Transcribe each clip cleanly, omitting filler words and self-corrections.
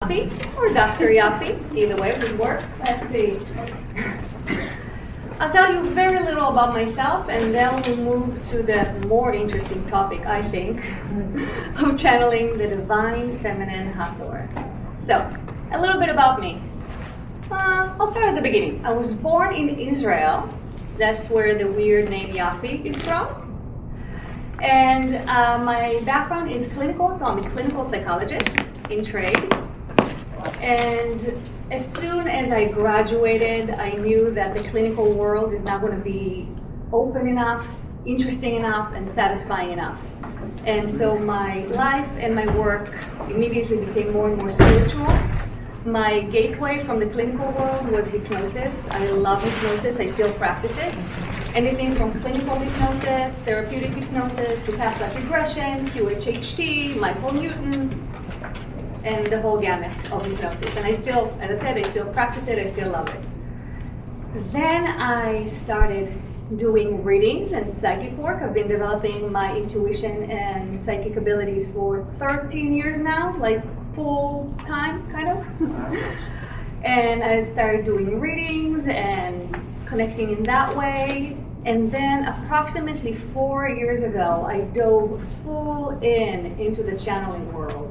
Yafi or Dr. Yafi, either way would work. Let's see. I'll tell you very little about myself and then we'll move to the more interesting topic, I think, of channeling the Divine Feminine Hathor. So, a little bit about me. I'll start at the beginning. I was born in Israel. That's where the weird name Yafi is from. And my background is clinical, so I'm a clinical psychologist in trade. And as soon as I graduated, I knew that the clinical world is not going to be open enough, interesting enough, and satisfying enough. And so my life and my work immediately became more and more spiritual. My gateway from the clinical world was hypnosis. I love hypnosis. I still practice it. Anything from clinical hypnosis, therapeutic hypnosis, to past life regression, QHHT, Michael Newton, and the whole gamut of hypnosis. And I still, as I said, I still practice it, I still love it. Then I started doing readings and psychic work. I've been developing my intuition and psychic abilities for 13 years now, like full time, kind of. And I started doing readings and connecting in that way. And then approximately 4 years ago, I dove full into the channeling world.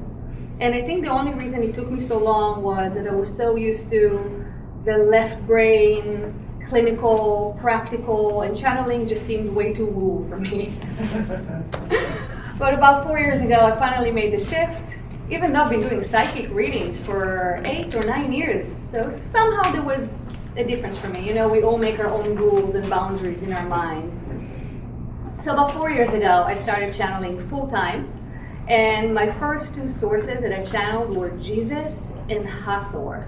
And I think the only reason it took me so long was that I was so used to the left brain, clinical, practical, and channeling just seemed way too woo for me. But about 4 years ago, I finally made the shift, even though I've been doing psychic readings for 8 or 9 years. So somehow there was a difference for me. You know, we all make our own rules and boundaries in our minds. So about 4 years ago, I started channeling full time. And my first two sources that I channeled were Jesus and Hathor.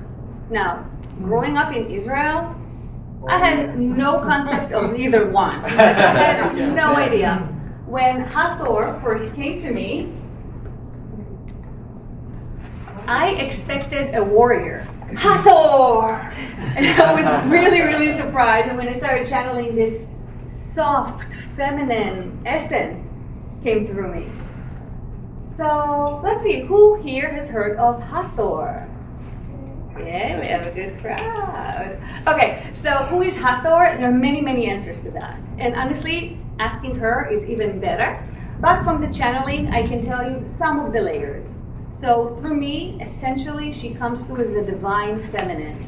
Now, growing up in Israel, I had no concept of either one. Like, I had no idea. When Hathor first came to me, I expected a warrior. Hathor! And I was really, really surprised. And when I started channeling, this soft, feminine essence came through me. So let's see, who here has heard of Hathor? Yeah, we have a good crowd. Okay, so who is Hathor? There are many, many answers to that. And honestly, asking her is even better. But from the channeling, I can tell you some of the layers. So through me, essentially, she comes through as a divine feminine,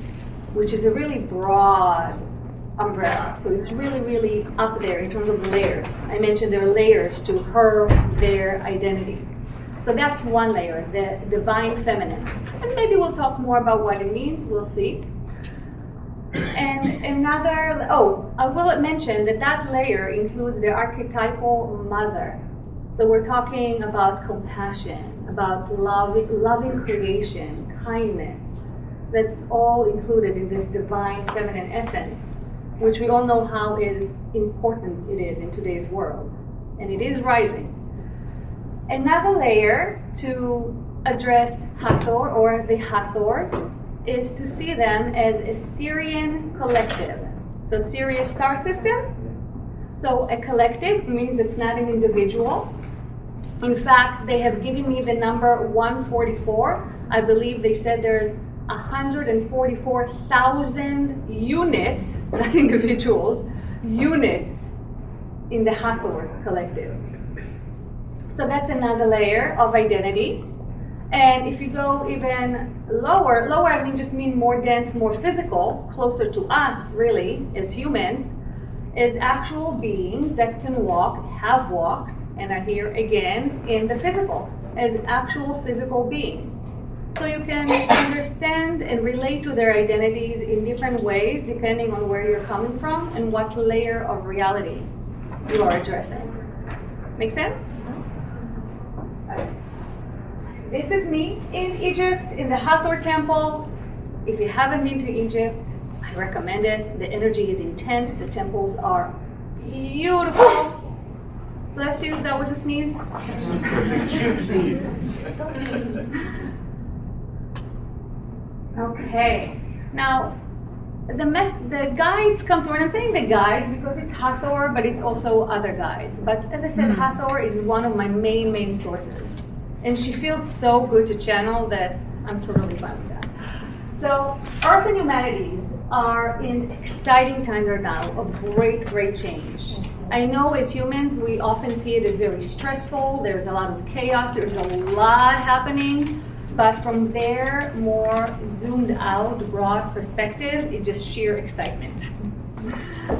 which is a really broad umbrella. So it's really, really up there in terms of the layers. I mentioned there are layers to her, their identity. So that's one layer, the divine feminine. And maybe we'll talk more about what it means, we'll see. And another, I will mention that that layer includes the archetypal mother. So we're talking about compassion, about loving creation, kindness. That's all included in this divine feminine essence, which we all know how important it is in today's world. And it is rising. Another layer to address Hathor or the Hathors is to see them as a Sirian collective. So Sirius star system. So a collective means it's not an individual. In fact, they have given me the number 144. I believe they said there's 144,000 units, not individuals, units in the Hathors collective. So that's another layer of identity. And if you go even lower I mean more dense, more physical, closer to us really as humans, is actual beings that can walk, have walked, and are here again in the physical, as actual physical being. So you can understand and relate to their identities in different ways depending on where you're coming from and what layer of reality you are addressing. Make sense? This is me in Egypt, in the Hathor temple. If you haven't been to Egypt, I recommend it. The energy is intense. The temples are beautiful. Bless you, that was a sneeze. Okay, now the guides come through, and I'm saying the guides because it's Hathor, but it's also other guides. But as I said, Hathor is one of my main sources. And she feels so good to channel that I'm totally fine with that. So Earth and humanities are in exciting times right now of great, great change. I know as humans, we often see it as very stressful. There's a lot of chaos. There's a lot happening. But from their more zoomed out, broad perspective, it's just sheer excitement.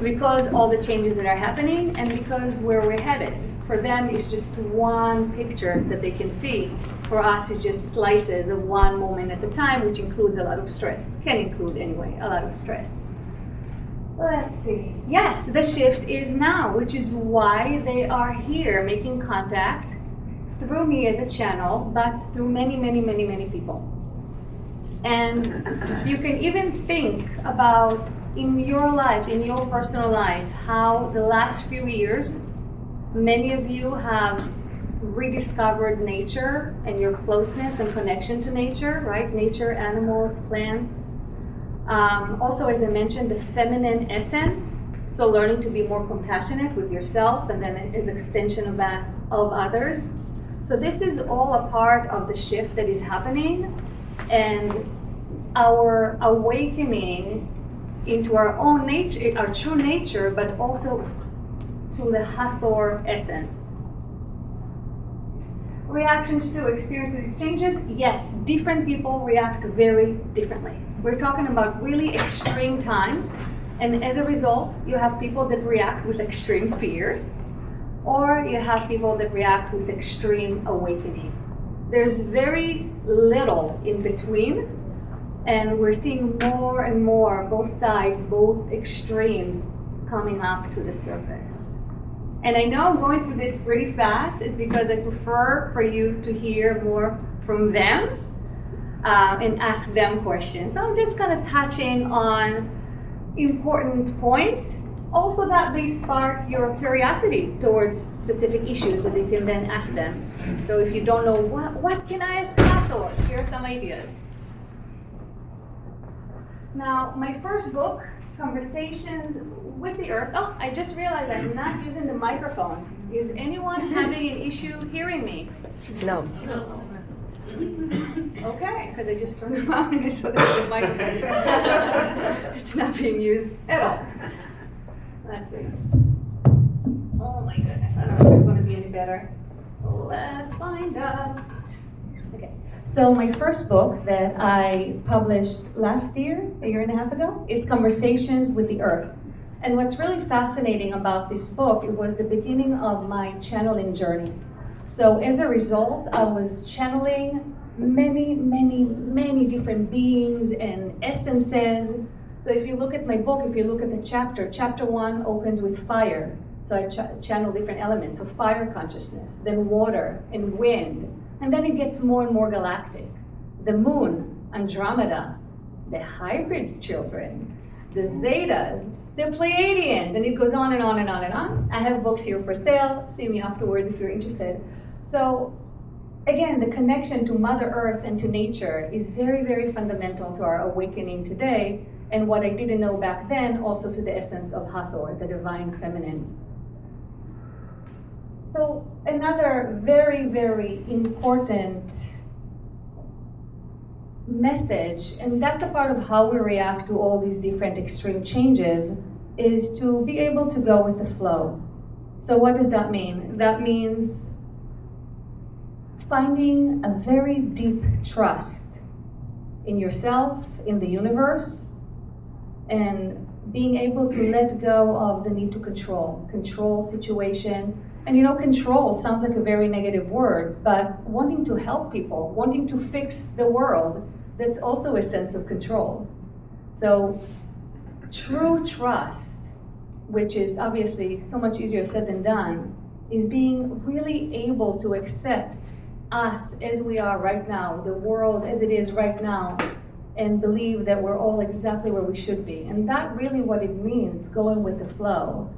Because all the changes that are happening and because where we're headed. For them, it's just one picture that they can see. For us, it's just slices of one moment at a time, which includes a lot of stress. Can include, anyway, a lot of stress. Let's see. Yes, the shift is now, which is why they are here making contact through me as a channel, but through many, many, many, many people. And you can even think about in your life, in your personal life, how the last few years, many of you have rediscovered nature and your closeness and connection to nature, right? Nature, animals, plants. Also, as I mentioned, the feminine essence. So learning to be more compassionate with yourself and then as extension of that of others. So this is all a part of the shift that is happening and our awakening into our own nature, our true nature, but also to the Hathor essence. Reactions to experiences changes, yes, different people react very differently. We're talking about really extreme times, and as a result, you have people that react with extreme fear, or you have people that react with extreme awakening. There's very little in between, and we're seeing more and more, both sides, both extremes coming up to the surface. And I know I'm going through this pretty fast, is because I prefer for you to hear more from them and ask them questions. So I'm just kind of touching on important points. Also that may spark your curiosity towards specific issues that you can then ask them. So if you don't know what can I ask Hathor, here are some ideas. Now, my first book, Conversations with the Earth. Oh, I just realized I'm not using the microphone. Is anyone having an issue hearing me? No. Okay, because I just turned around and I saw there was a microphone. It's not being used at all. Let's see. Oh my goodness, I don't know if it's going to be any better. Let's find out. Okay, so my first book that I published last year, a year and a half ago, is Conversations with the Earth. And what's really fascinating about this book, it was the beginning of my channeling journey. So as a result, I was channeling many, many, many different beings and essences. So if you look at my book, if you look at the chapter 1 opens with fire. So I channel different elements of fire consciousness, then water and wind. And then it gets more and more galactic. The moon, Andromeda, the hybrids children, the Zetas, the Pleiadians, and it goes on and on and on and on. I have books here for sale. See me afterwards if you're interested. So again, the connection to Mother Earth and to nature is very, very fundamental to our awakening today. And what I didn't know back then, also to the essence of Hathor, the Divine Feminine. So another very, very important message, and that's a part of how we react to all these different extreme changes, is to be able to go with the flow. So what does that mean? That means finding a very deep trust in yourself, in the universe, and being able to let go of the need to control situation. And you know, control sounds like a very negative word, but wanting to help people, wanting to fix the world, that's also a sense of control. So true trust, which is obviously so much easier said than done, is being really able to accept us as we are right now, the world as it is right now, and believe that we're all exactly where we should be. And that really what it means, going with the flow,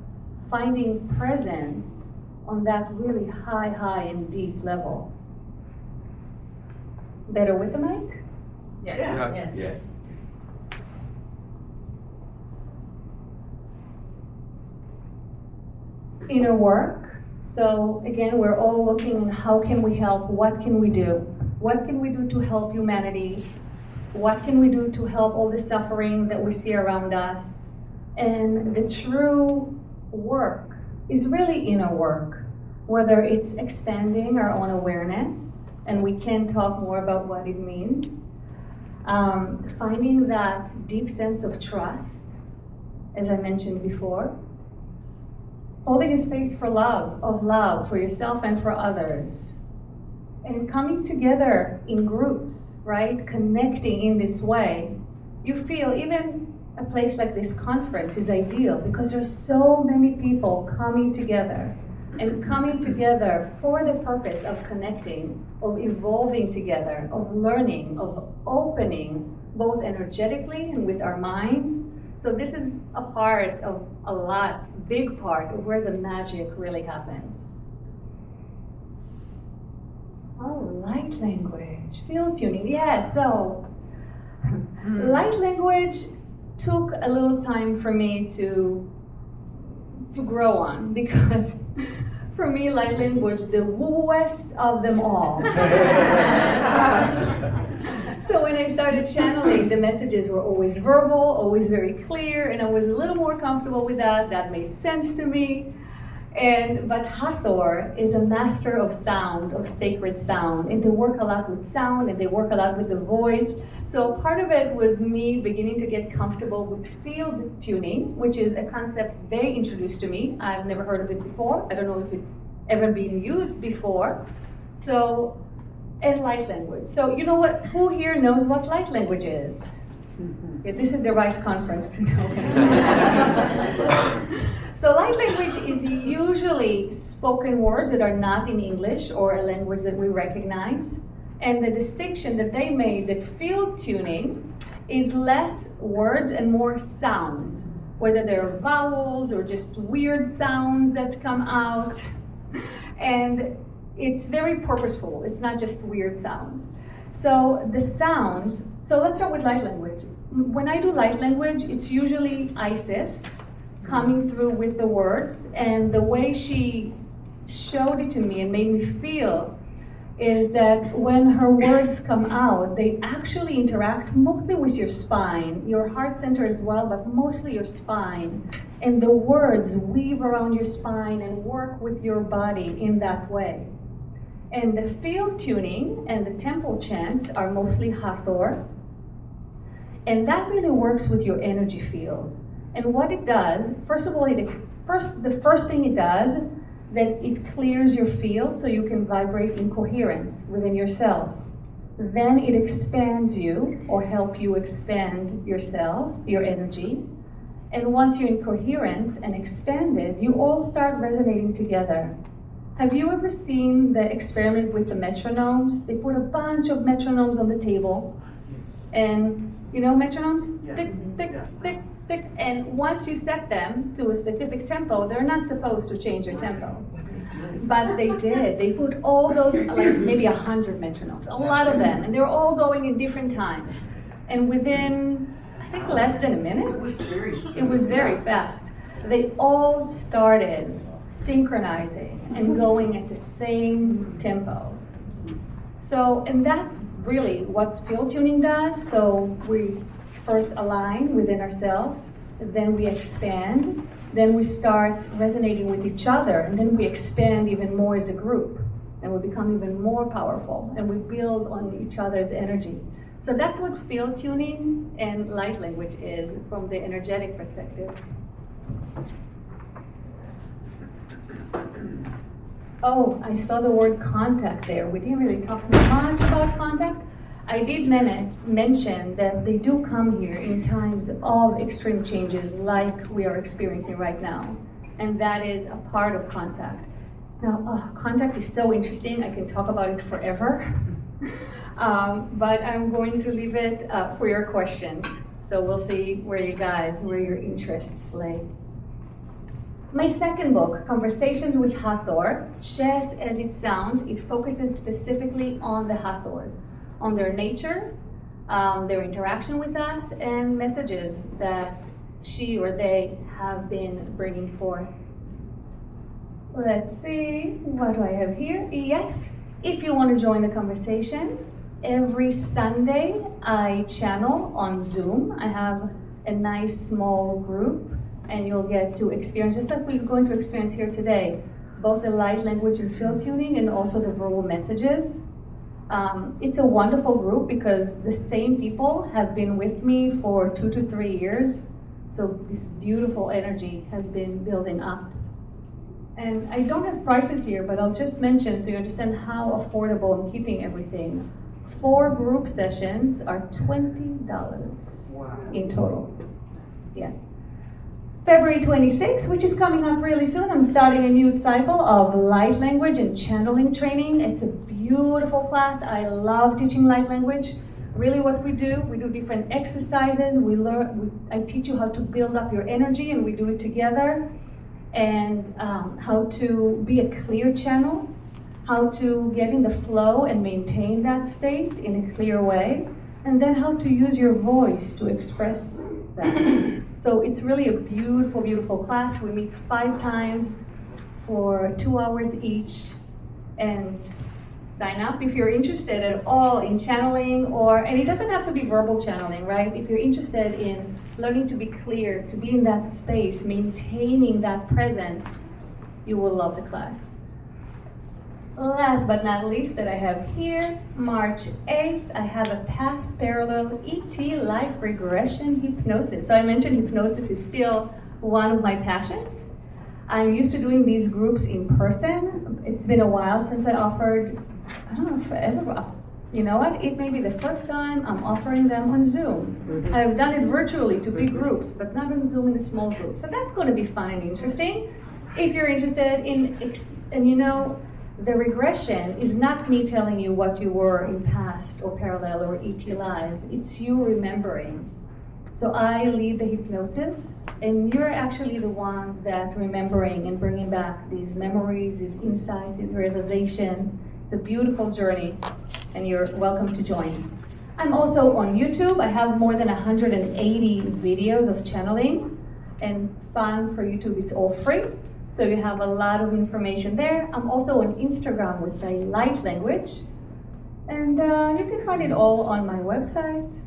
finding presence on that really high and deep level. Better with the mic? Yes. Yeah. Yes. Yeah. Inner work. So again, we're all looking at how can we help, what can we do? What can we do to help humanity? What can we do to help all the suffering that we see around us? And the true work is really inner work, whether it's expanding our own awareness, and we can talk more about what it means, finding that deep sense of trust, as I mentioned before, holding a space for love for yourself and for others, and coming together in groups, right? Connecting in this way. You feel even a place like this conference is ideal because there's so many people coming together and coming together for the purpose of connecting, of evolving together, of learning, of opening, both energetically and with our minds. So this is a part of big part of where the magic really happens. Oh, light language, field tuning. Yeah, so light language took a little time for me to grow on, because for me, light language, the woo-west of them all. So when I started channeling, the messages were always verbal, always very clear, and I was a little more comfortable with that. That made sense to me. But Hathor is a master of sound, of sacred sound, and they work a lot with sound, and they work a lot with the voice. So part of it was me beginning to get comfortable with field tuning, which is a concept they introduced to me. I've never heard of it before. I don't know if it's ever been used before. So, and light language. So you know what? Who here knows what light language is? Yeah, this is the right conference to know. So light language is usually spoken words that are not in English or a language that we recognize. And the distinction that they made, that field tuning is less words and more sounds, whether they're vowels or just weird sounds that come out. And it's very purposeful. It's not just weird sounds. So the sounds, so let's start with light language. When I do light language, it's usually Isis coming through with the words, and the way she showed it to me and made me feel is that when her words come out, they actually interact mostly with your spine, your heart center as well, but mostly your spine. And the words weave around your spine and work with your body in that way. And the field tuning and the temple chants are mostly Hathor. And that really works with your energy field. And what it does, first of all, the first thing it does, that it clears your field so you can vibrate in coherence within yourself. Then it expands you, or help you expand yourself, your energy. And once you're in coherence and expanded, you all start resonating together. Have you ever seen the experiment with the metronomes? They put a bunch of metronomes on the table. And you know metronomes? Yeah. Tick, tick, tick, tick. And once you set them to a specific tempo, they're not supposed to change their tempo. But they did. They put all those, like maybe 100 metronomes, a lot of them, and they were all going in different times. And within, I think, less than a minute, it was very fast. They all started synchronizing and going at the same tempo. So, and that's really what field tuning does. So we first align within ourselves, then we expand, then we start resonating with each other, and then we expand even more as a group, and we become even more powerful, and we build on each other's energy. So that's what field tuning and light language is from the energetic perspective. Oh, I saw the word contact there. We didn't really talk much about contact. I did mention that they do come here in times of extreme changes like we are experiencing right now. And that is a part of contact. Now, contact is so interesting. I can talk about it forever. But I'm going to leave it for your questions. So we'll see where your interests lay. My second book, Conversations with Hathor, just as it sounds, it focuses specifically on the Hathors, on their nature, their interaction with us, and messages that she or they have been bringing forth. Let's see, what do I have here? Yes, If you want to join the conversation, every Sunday I channel on Zoom. I have a nice small group, and you'll get to experience, just like we're going to experience here today, both the light language and field tuning and also the verbal messages. It's a wonderful group because the same people have been with me for 2 to 3 years. So this beautiful energy has been building up. And I don't have prices here, but I'll just mention so you understand how affordable I'm keeping everything. 4 group sessions are $20 in total. Yeah. February 26th, which is coming up really soon, I'm starting a new cycle of light language and channeling training. It's a beautiful class. I love teaching light language. Really what we do different exercises. I teach you how to build up your energy, and we do it together. And how to be a clear channel, how to get in the flow and maintain that state in a clear way, and then how to use your voice to express that. So it's really a beautiful, beautiful class. We meet 5 times for 2 hours each, and sign up if you're interested at all in channeling, and it doesn't have to be verbal channeling, right? If you're interested in learning to be clear, to be in that space, maintaining that presence, you will love the class. Last but not least that I have here, March 8th, I have a past parallel ET life regression hypnosis. So I mentioned hypnosis is still one of my passions. I'm used to doing these groups in person. It's been a while since I offered, I don't know if I ever, you know what? It may be the first time I'm offering them on Zoom. I've done it virtually to big groups, but not on Zoom in a small group. So that's going to be fun and interesting. If you're interested in, and you know, the regression is not me telling you what you were in past or parallel or ET lives. It's you remembering. So I lead the hypnosis, and you're actually the one that remembering and bringing back these memories, these insights, these realizations. It's a beautiful journey, and you're welcome to join. I'm also on YouTube. I have more than 180 videos of channeling, and fun for YouTube, it's all free. So you have a lot of information there. I'm also on Instagram with the light language, and you can find it all on my website.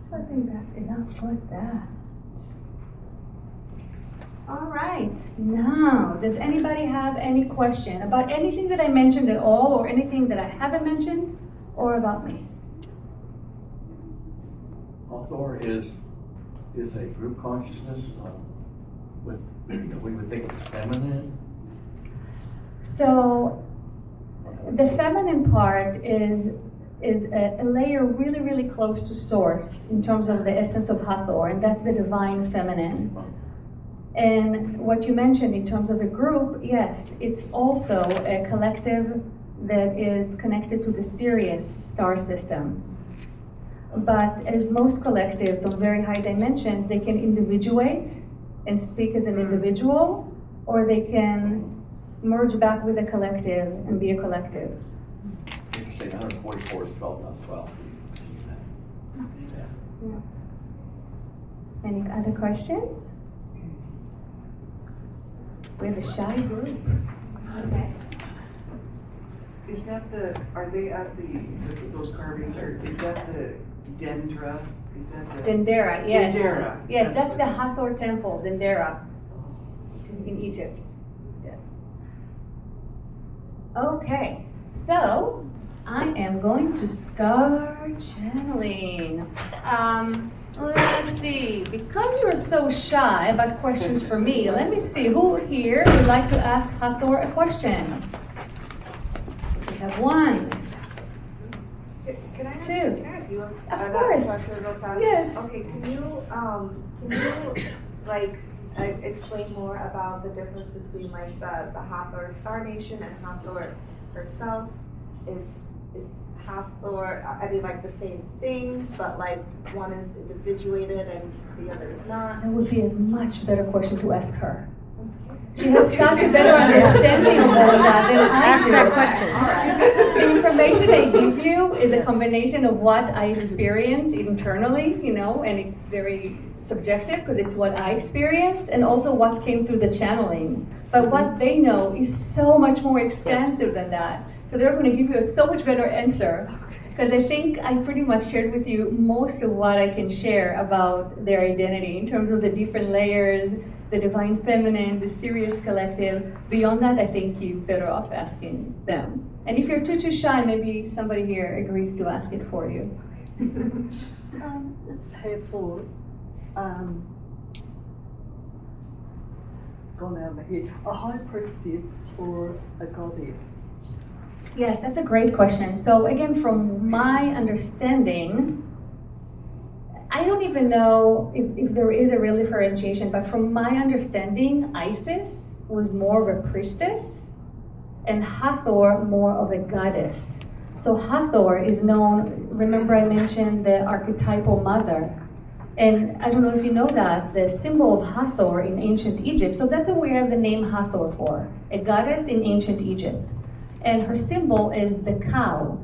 So I think that's enough for that. All right, now, does anybody have any question about anything that I mentioned at all, or anything that I haven't mentioned, or about me? Hathor is a group consciousness. We would think it's feminine. So, the feminine part is a layer really, really close to source in terms of the essence of Hathor, and that's the Divine Feminine. And what you mentioned in terms of a group, yes, it's also a collective that is connected to the Sirius star system. But as most collectives of very high dimensions, they can individuate and speak as an individual, or they can merge back with a collective and be a collective. Interesting, 144 is 12, not 12. Yeah. Any other questions? We have a shy group. Okay. Is that are they at those carvings, or is that the Dendra? Is that the Dendera, yes. Dendera. Yes, that's the Hathor temple, Dendera, in Egypt. Yes. Okay, so I am going to start channeling. Let's see, because you're so shy about questions for me, let me see who here would like to ask Hathor a question. We have 1. Can I Two. Can I ask you Of course. question real fast? Yes. Okay, can you explain more about the difference between like the Hathor Star Nation and Hathor herself? Is Hathor, are they like the same thing, but like one is individuated and the other is not? That would be a much better question to ask her. I'm scared. She has such a better understanding of all of that than I do. Ask that question. All right. The information I give you is a combination of what I experience internally, and it's very subjective because it's what I experienced and also what came through the channeling. But what they know is so much more expansive than that. So they're going to give you a so much better answer because I think I pretty much shared with you most of what I can share about their identity in terms of the different layers, the Divine Feminine, the Sirius Collective. Beyond that, I think you're better off asking them. And if you're too shy, maybe somebody here agrees to ask it for you. It's Hathor. It's gone out of my head. A high priestess or a goddess? Yes, that's a great question. So again, from my understanding, I don't even know if there is a real differentiation, but from my understanding, Isis was more of a priestess and Hathor more of a goddess. So Hathor is known, remember I mentioned the archetypal mother. And I don't know if you know that, the symbol of Hathor in ancient Egypt, so that's what we have the name Hathor for, a goddess in ancient Egypt. And her symbol is the cow.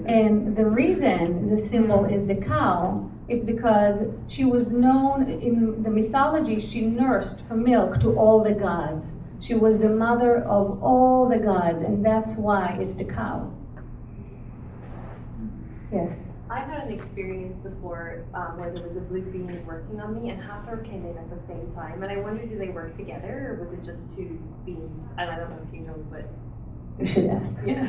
And the reason the symbol is the cow is because she was known in the mythology, she nursed her milk to all the gods. She was the mother of all the gods, and that's why it's the cow. Yes? I've had an experience before where there was a blue being working on me and Hathor came in at the same time. And I wondered, do they work together or was it just two beings? And I don't know if you know, but... You should ask. Yeah.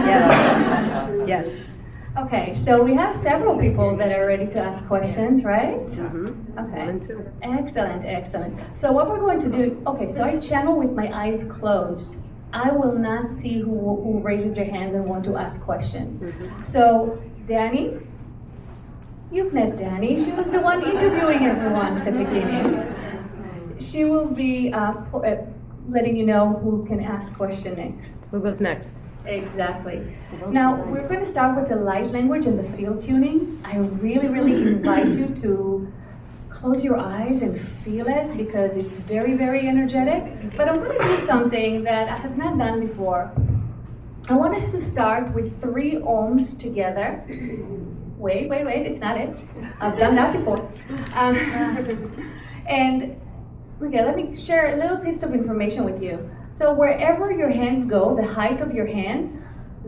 Yes. Yes. Okay, so we have several people that are ready to ask questions, right? Okay. One, two. Excellent, excellent. So what we're going to do, okay, so I channel with my eyes closed. I will not see who raises their hands and want to ask questions. So, Danny, you've met Danny. She was the one interviewing everyone at the beginning. She will be letting you know who can ask question next. Who goes next? Exactly. Now, we're going to start with the light language and the field tuning. I really, really invite you to close your eyes and feel it because it's very, very energetic. But I'm going to do something that I have not done before. I want us to start with 3 ohms together. Wait, it's not it. I've done that before. And okay, let me share a little piece of information with you. So wherever your hands go, the height of your hands,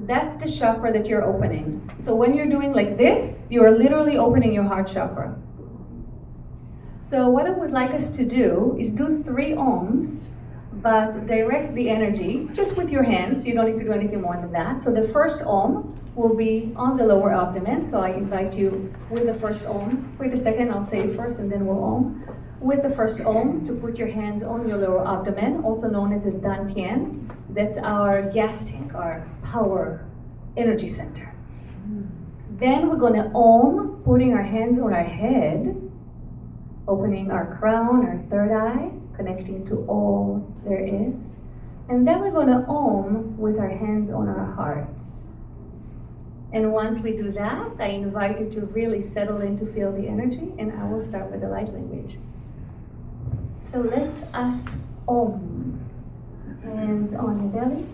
that's the chakra that you're opening. So when you're doing like this, you are literally opening your heart chakra. So what I would like us to do is do 3 ohms, but direct the energy just with your hands. You don't need to do anything more than that. So the first ohm will be on the lower abdomen. So I invite you with the first ohm. Wait a second, I'll say it first and then we'll ohm. With the first ohm, to put your hands on your lower abdomen, also known as a dantian. That's our gas tank, our power energy center. Then we're going to ohm, putting our hands on our head, opening our crown, our third eye, connecting to all there is. And then we're going to ohm with our hands on our hearts. And once we do that, I invite you to really settle in to feel the energy, and I will start with the light language. So let us ohm. Hands on your belly.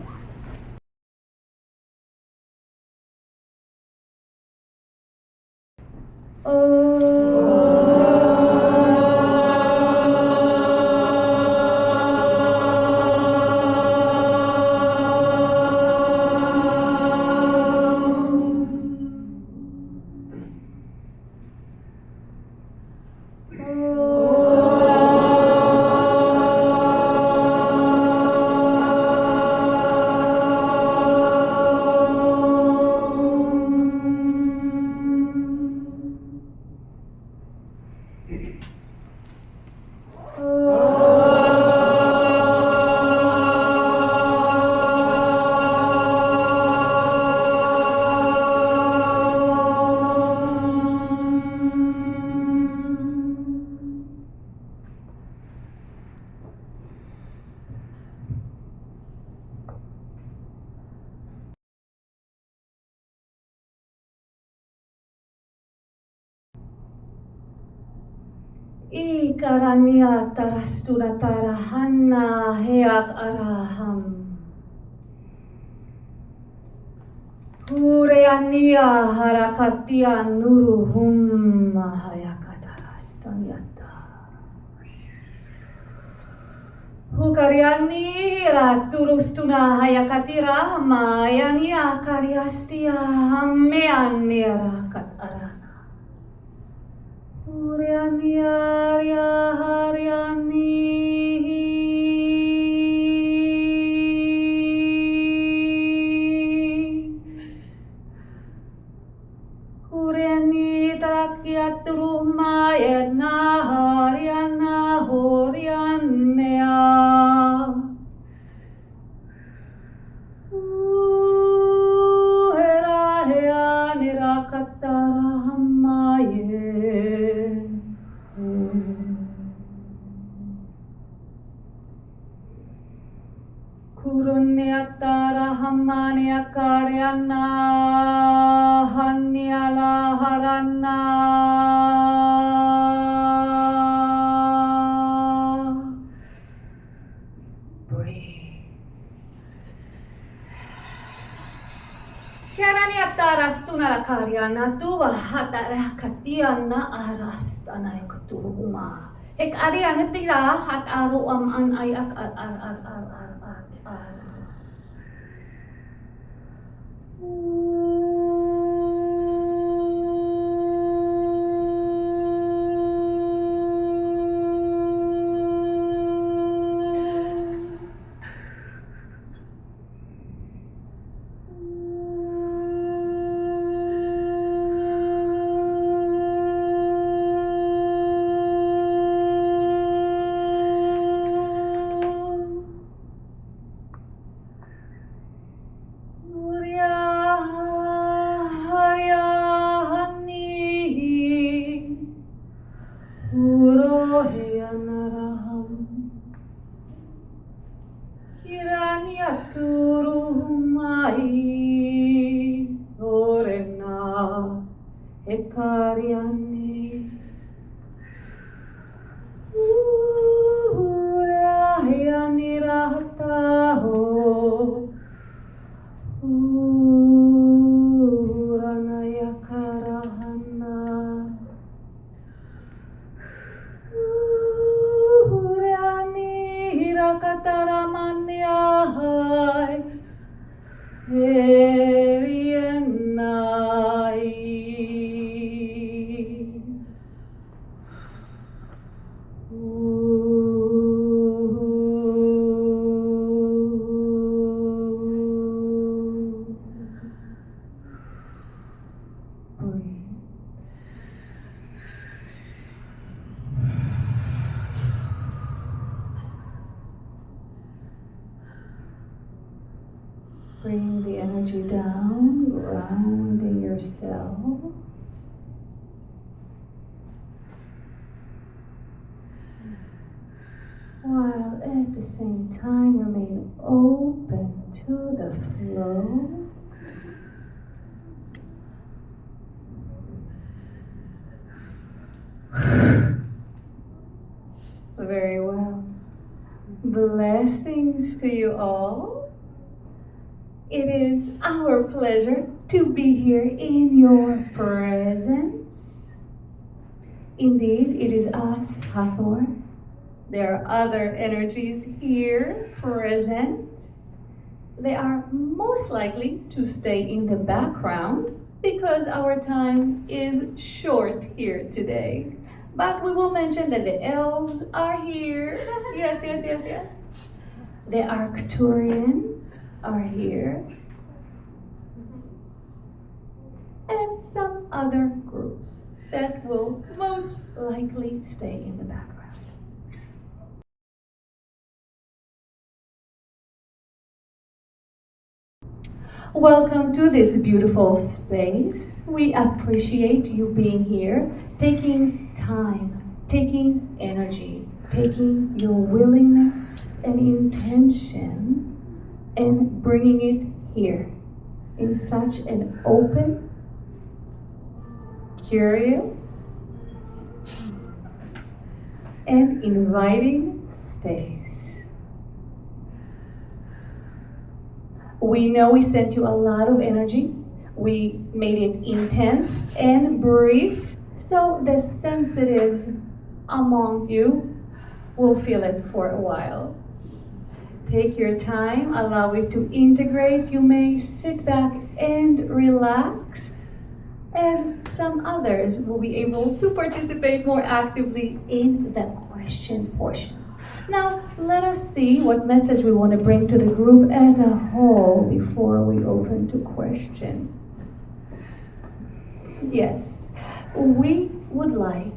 Ikarania tarastuna tarahanna heak araham. Hure Koreania harakatia nuruhum hayakatarastanyata. Hukariani raturustuna hayakatira mayani akariastia meani rakat arana. Uriani arya hariani. Uriani tarakiat rumaya hariana horianea. Kurunniatara hammani akaryana hanniala haranna. Breathe. Keraniatara sunala karyana tuva hatara katiana arastana ekuturuma. Ek ariana tira hat aru an ay ak ar. Ekariani Urahiyani rahataho Uranaya karahana Urani hirakataramanyahai Erienai. Bring the energy down, grounding yourself. While at the same time remain open to the flow. Very well. Blessings to you all. It is our pleasure to be here in your presence. Indeed, it is us, Hathor. There are other energies here present. They are most likely to stay in the background because our time is short here today. But we will mention that the elves are here. Yes. The Arcturians are here. And some other groups that will most likely stay in the background. Welcome to this beautiful space. We appreciate you being here, taking time, taking energy, taking your willingness and intention and bringing it here in such an open, curious, and inviting space. We know we sent you a lot of energy. We made it intense and brief, so the sensitives among you will feel it for a while. Take your time, allow it to integrate. You may sit back and relax, as some others will be able to participate more actively in the question portions. Now, let us see what message we want to bring to the group as a whole before we open to questions. Yes, we would like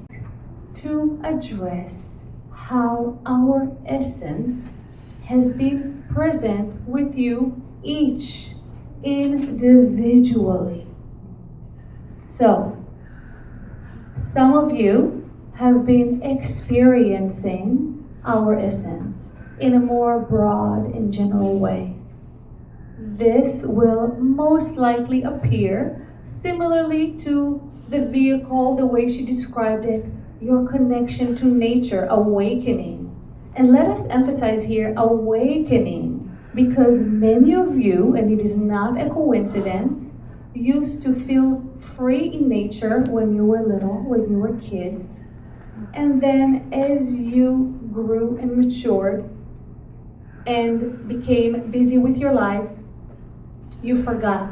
to address how our essence has been present with you each individually. So, some of you have been experiencing our essence in a more broad and general way. This will most likely appear similarly to the vehicle, the way she described it, your connection to nature, awakening. And let us emphasize here, awakening, because many of you, and it is not a coincidence, used to feel free in nature when you were little, when you were kids. And then as you grew and matured and became busy with your lives, you forgot.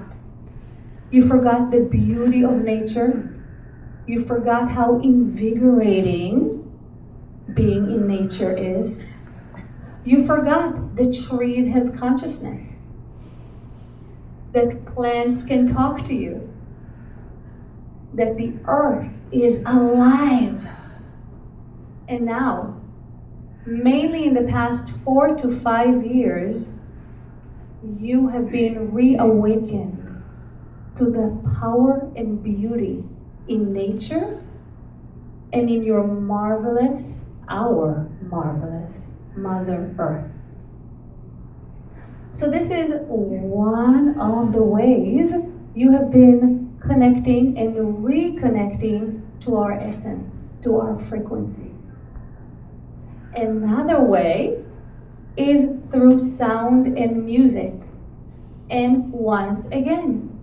You forgot the beauty of nature. You forgot how invigorating being in nature is. You forgot the trees has consciousness, that plants can talk to you, that the earth is alive. And now, mainly in the past 4 to 5 years, you have been reawakened to the power and beauty in nature and in your marvelous, our marvelous Mother Earth. So this is one of the ways you have been connecting and reconnecting to our essence, to our frequency. Another way is through sound and music. And once again,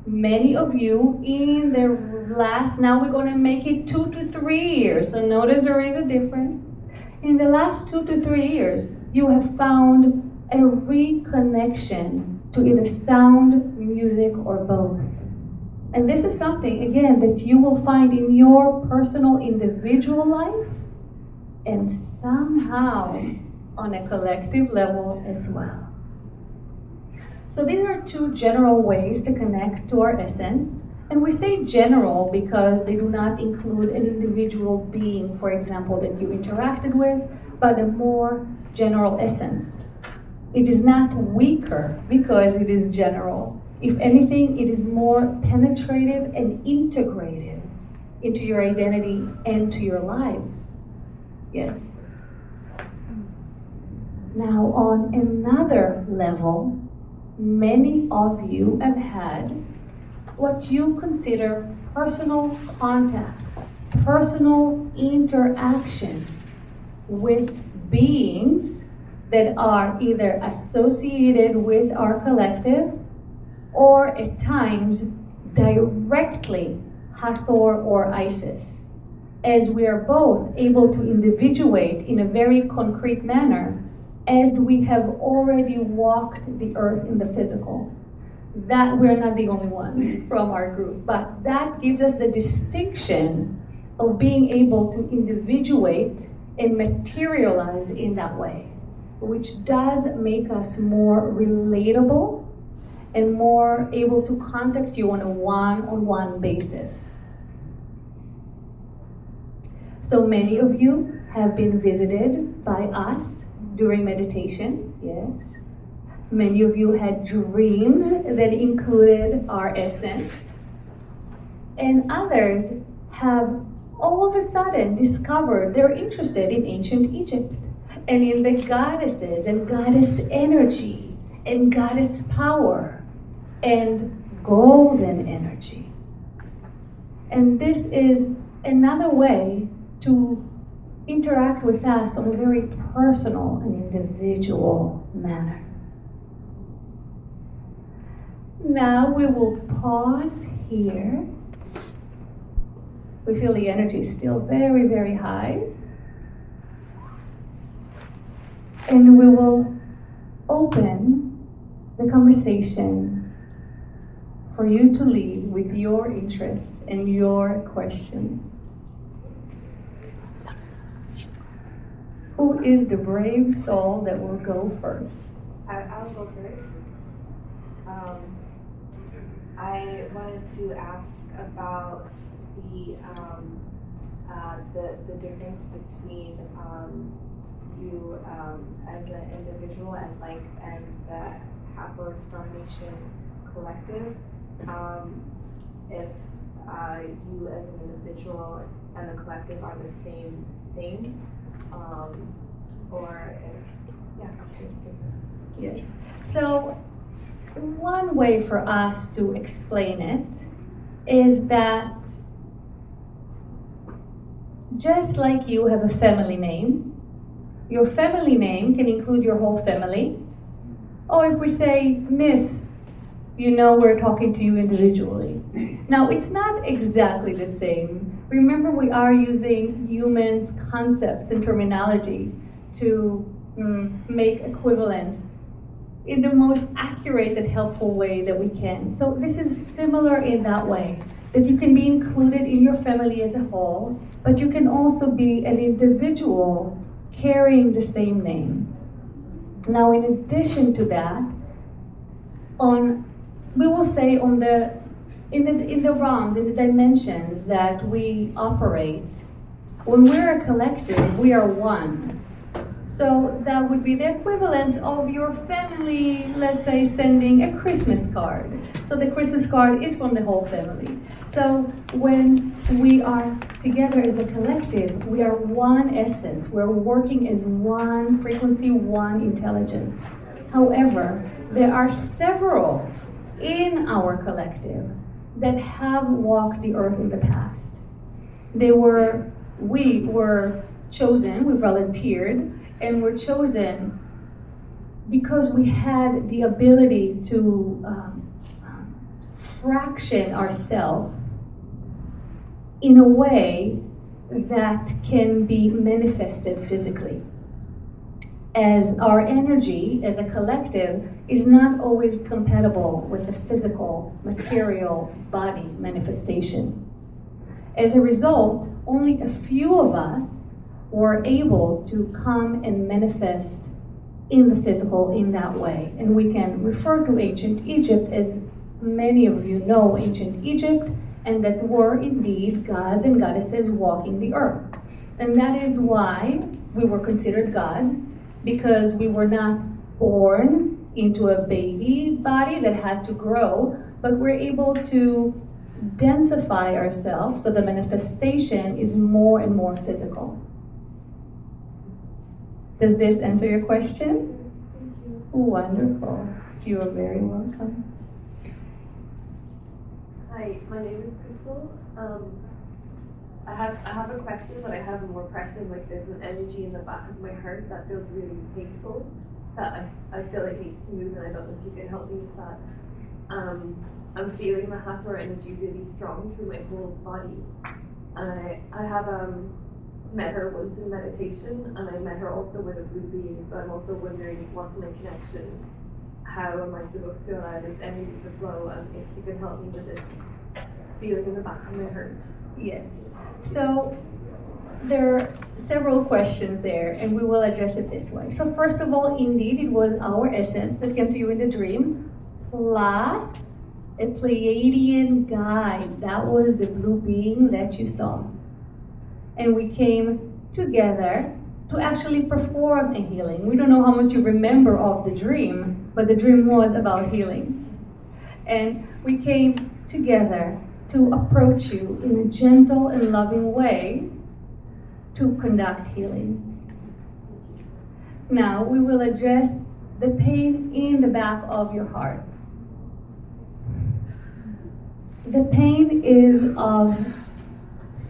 many of you in the last, now we're going to make it 2 to 3 years, so notice there is a difference. In the last 2 to 3 years, you have found a reconnection to either sound, music, or both. And this is something, again, that you will find in your personal individual life and somehow on a collective level as well. So these are 2 general ways to connect to our essence. And we say general because they do not include an individual being, for example, that you interacted with, but a more general essence. It is not weaker because it is general. If anything, it is more penetrative and integrative into your identity and to your lives. Yes. Now, on another level, many of you have had what you consider personal contact, personal interactions with beings that are either associated with our collective or at times directly Hathor or Isis, as we are both able to individuate in a very concrete manner as we have already walked the earth in the physical. That we're not the only ones from our group, but that gives us the distinction of being able to individuate and materialize in that way, which does make us more relatable and more able to contact you on a one-on-one basis. So many of you have been visited by us during meditations, yes. Many of you had dreams that included our essence. And others have all of a sudden discovered they're interested in ancient Egypt and in the goddesses and goddess energy and goddess power and golden energy. And this is another way to interact with us on a very personal and individual manner. Now we will pause here. We feel the energy is still very, very high. And we will open the conversation for you to lead with your interests and your questions. Who is the brave soul that will go first? I'll go first. I wanted to ask about the difference between you as an individual and the Hathor Star Nation collective. If you as an individual and the collective are the same thing, or if Yes. So one way for us to explain it is that just like you have a family name, your family name can include your whole family. Or if we say Miss, you know we're talking to you individually. Now, it's not exactly the same. Remember, we are using humans' concepts and terminology to make equivalence in the most accurate and helpful way that we can. So this is similar in that way, that you can be included in your family as a whole, but you can also be an individual carrying the same name. Now, in addition to that, we will say in the realms, in the dimensions that we operate, when we're a collective, we are one. So that would be the equivalent of your family, let's say, sending a Christmas card. So the Christmas card is from the whole family. So when we are together as a collective, we are one essence. We're working as one frequency, one intelligence. However, there are several in our collective that have walked the earth in the past. We were chosen, we volunteered, and were chosen because we had the ability to fraction ourselves in a way that can be manifested physically. As our energy as a collective is not always compatible with the physical, material body manifestation. As a result, only a few of us were able to come and manifest in the physical in that way. And we can refer to ancient Egypt, as many of you know ancient Egypt, and that were indeed gods and goddesses walking the earth. And that is why we were considered gods, because we were not born into a baby body that had to grow, but we're able to densify ourselves so the manifestation is more and more physical. Does this answer your question? Wonderful. You are very welcome. Hi, my name is Crystal. I have a question, but I have a more pressing. Like, there's an energy in the back of my heart that feels really painful, that I feel like needs to move, and I don't know if you can help me with that. I'm feeling the Hathor energy really strong through my whole body. I have met her once in meditation, and I met her also with a blue being, so I'm also wondering what's my connection? How am I supposed to allow this energy to flow, and if you can help me with this feeling in the back of my heart? Yes. So there are several questions there, and we will address it this way. So first of all, indeed, it was our essence that came to you in the dream, plus a Pleiadian guide. That was the blue being that you saw. And we came together to actually perform a healing. We don't know how much you remember of the dream, but the dream was about healing. And we came together to approach you in a gentle and loving way to conduct healing. Now we will address the pain in the back of your heart. The pain is of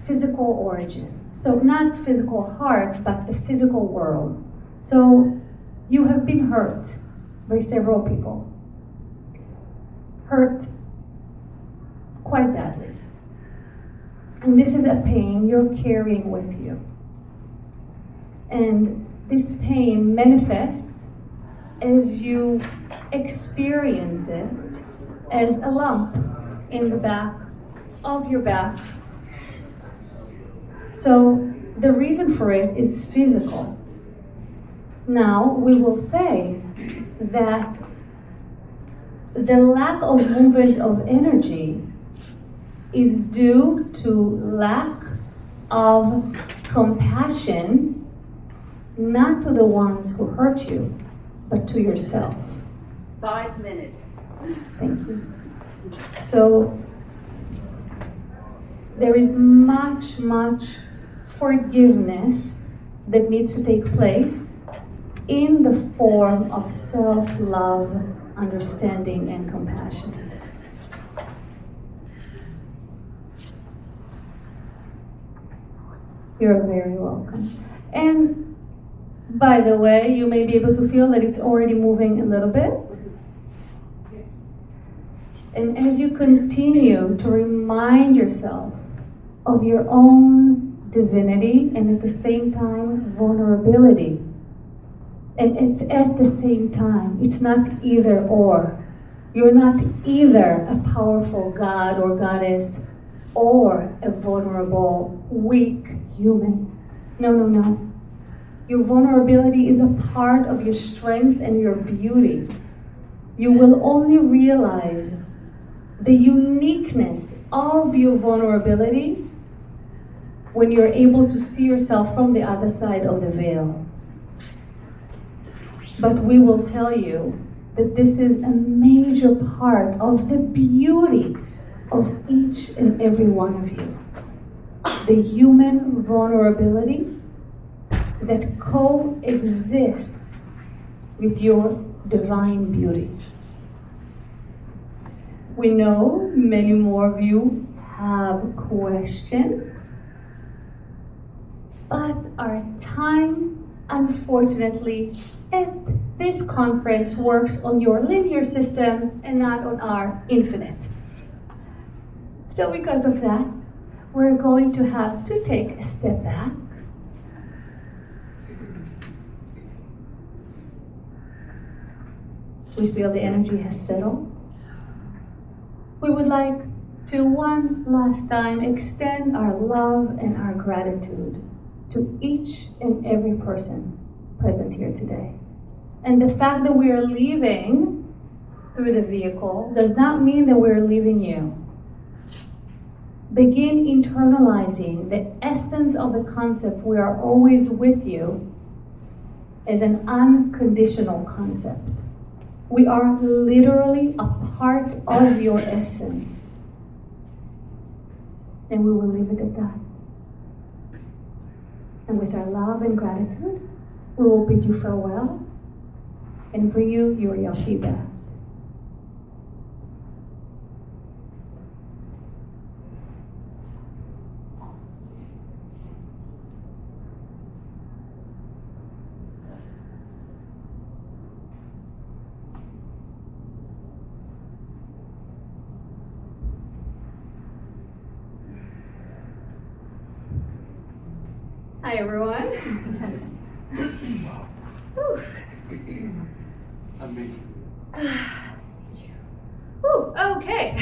physical origin. So not physical heart, but the physical world. So you have been hurt by several people. hurt quite badly. And this is a pain you're carrying with you. And this pain manifests as you experience it as a lump in the back of your back. So the reason for it is physical. Now we will say that the lack of movement of energy is due to lack of compassion, not to the ones who hurt you, but to yourself. 5 minutes. Thank you. So there is much, much forgiveness that needs to take place in the form of self-love, understanding, and compassion. You're very welcome. And by the way, you may be able to feel that it's already moving a little bit. And as you continue to remind yourself of your own divinity and at the same time vulnerability, and it's at the same time, it's not either or. You're not either a powerful God or goddess or a vulnerable, weak human. No, no, no. Your vulnerability is a part of your strength and your beauty. You will only realize the uniqueness of your vulnerability when you're able to see yourself from the other side of the veil. But we will tell you that this is a major part of the beauty of each and every one of you. The human vulnerability that coexists with your divine beauty. We know many more of you have questions, but our time, unfortunately, at this conference works on your linear system and not on our infinite. So because of that, we're going to have to take a step back. We feel the energy has settled. We would like to one last time extend our love and our gratitude to each and every person present here today. And the fact that we are leaving through the vehicle does not mean that we're leaving you. Begin internalizing the essence of the concept "we are always with you" as an unconditional concept. We are literally a part of your essence. And we will leave it at that. And with our love and gratitude, we will bid you farewell and bring you your Yafi back. Hi everyone. Whew, okay.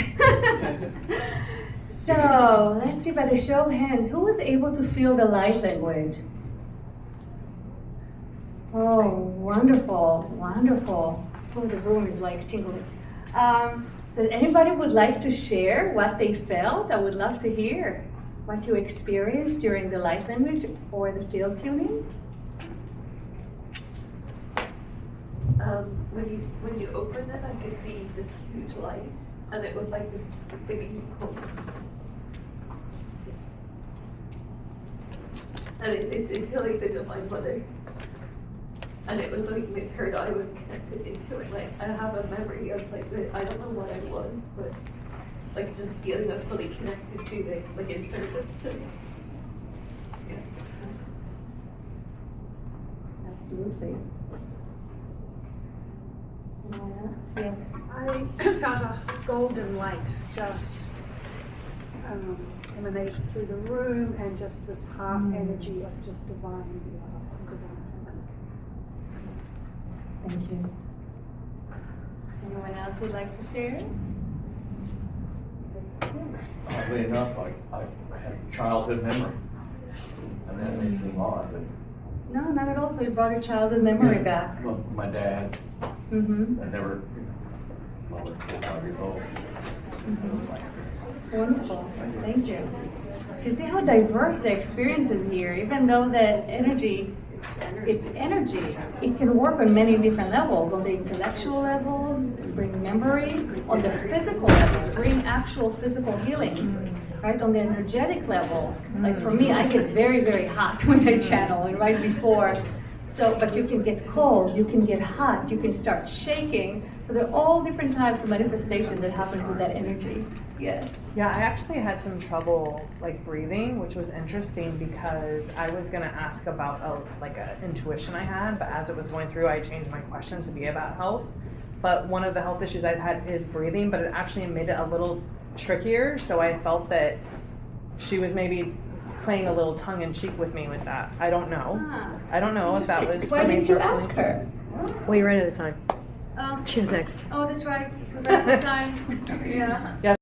So let's see by the show of hands, who was able to feel the light language? Oh, wonderful, wonderful. Oh, the room is like tingling. Does anybody would like to share what they felt? I would love to hear what you experienced during the light language or the field tuning. When you opened it, I could see this huge light, and it was like this singing home. And it felt like the Divine Mother. And it was like my third eye was connected into it. Like I have a memory of like, I don't know what I was, but like just feeling I'm fully connected to this, like in service to this. Yeah. Absolutely. Yes. I found a golden light just emanated through the room, and just this heart energy of just divine love, divine feminine. Thank you. Anyone else would like to share? Oddly enough, I had a childhood memory. I mean, that may seem odd, but. No, not at all. So you brought your childhood memory back. Well, my dad, Mm-hmm. I never, well, at 5 years old. Wonderful. Thank you. You see how diverse the experience is here, even though that energy, it's energy. It can work on many different levels, on the intellectual levels, bring memory, on the physical level, bring actual physical healing, right? On the energetic level. Like for me, I get very, very hot when I channel, and right before. So, but you can get cold, you can get hot, you can start shaking. So there are all different types of manifestations that happen with that energy. Yes. Yeah, I actually had some trouble like breathing, which was interesting because I was gonna ask about a intuition I had, but as it was going through, I changed my question to be about health. But one of the health issues I've had is breathing, but it actually made it a little trickier. So I felt that she was maybe playing a little tongue in cheek with me with that. I don't know. I don't know if that was. Why for me didn't you personally. ask her? Well, you ran out of time. Oh, She was next. oh, that's right. We're back in time. Yeah. Yes.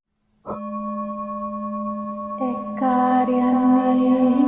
Ekariani